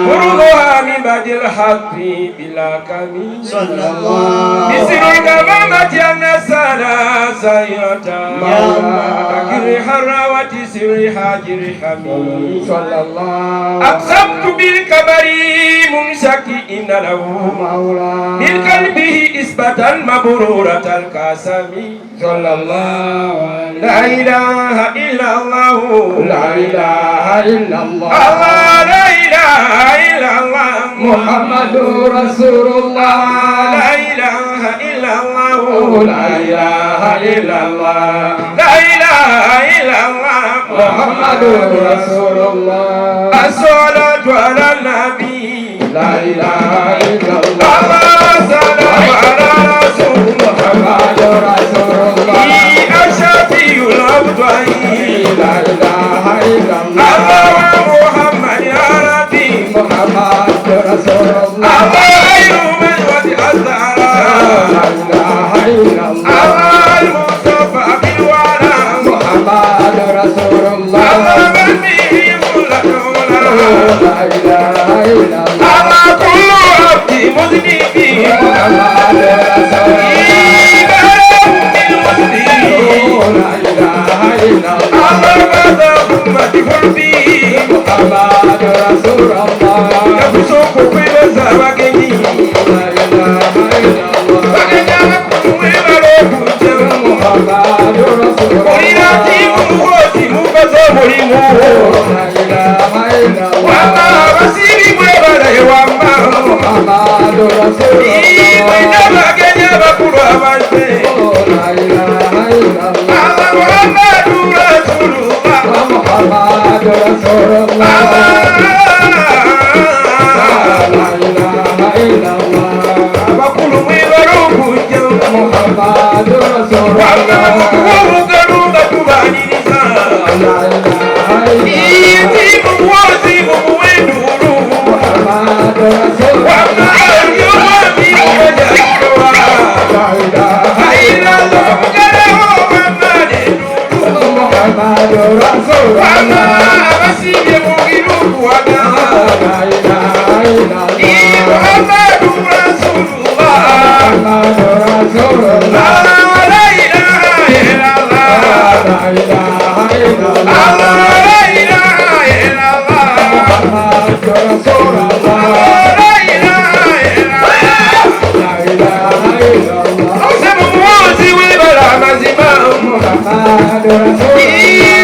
فرضها من بعد الحق بلا كمين صلى الله بسرك مامت النسانا سيرتا أكر حراوة سر حاجر حميد صلى الله أقسمت بالكبر ممسك إن له من قلبه إثباتا مبرورة القاسم صلى الله لا إله إلا الله لا إله إلا الله لا إله إلا الله محمد رسول الله لا إله إلا الله لا إله إلا الله لا إله إلا الله محمد رسول الله الصلاة على النبي لا إله إلا الله السلام على رسول محمد رسول الله الشفيع الأبطال لا إله إلا الله محمد يا ربي محمد رسول الله غير من وجه الزهراء لا إله إلا الله المصطفى بالورى محمد رسول الله من به ملك لا إله إلا الله كل عبد مذنب محمد رسول الله لا إله إلا الله ماذا أمة قلبي محمد رسول الله يفسق في الزواجني لا إله إلا الله فكجاكم ويبروكم محمد رسول الله وريناتي مغوتي مغزمري لا إله إلا الله وما بسيري ويبري وما محمد رسول الله وإنما كجاكم وابنتي لا إله إلا الله محمد رسول الله محمد رسول الله لا إله إلا الله بقول ويبروكم محمد رسول الله ومغرور تباني نساء لا إله إلا الله محمد رسول الله لا إله إلا الله محمد رسول الله مسيح مغيروك ولا إله إلا الله محمد رسول الله محمد رسول الله لا إله إلا الله لا إله إلا الله لا إله إلا الله محمد رسول الله لا إله إلا الله لا إله إلا الله أوسم موسي والبلا مزيما محمد رسول الله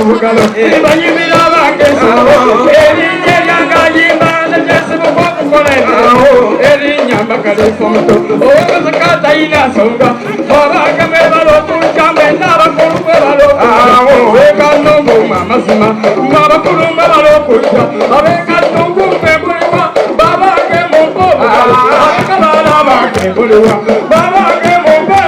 bugalo banyimira bakeso eri nyanga yimba na jesu bukole eri nyamba kale foto o zakata ina songa baba kame balo kunjambe na bakuru balo we kanongo mama sima baba kuru balo kunja abe kanongo pebulwa baba ke mongo akabala baba ke bulwa baba ke mongo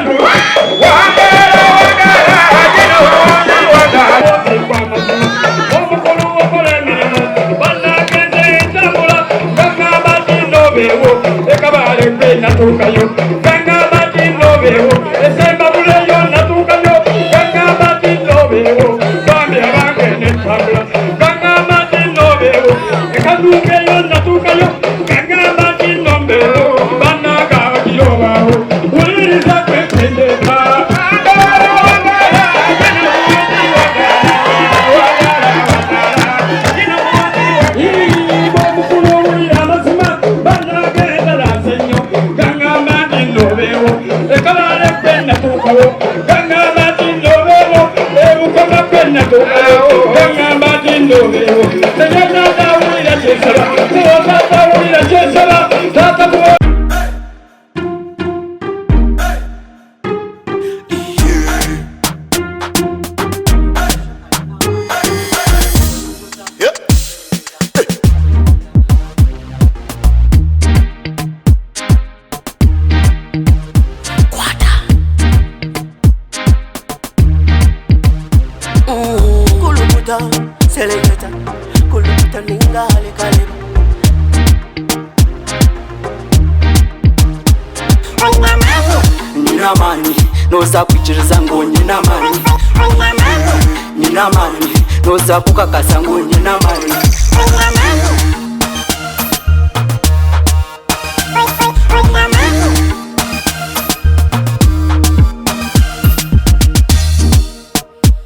natukayo ganga bati lobewo esemba buleyo natukayo ganga bati lobewo bambe abangene tabla ganga bati lobewo ekadukeyo natukayo ganga bati lobewo banaga kiyobawo uliriza kwetendeka Selecta, kuluta ninga hale kale. Nina mani, noza kuchiriza ngo nina mani. Nina mani, noza kukakasa ngo nina mani.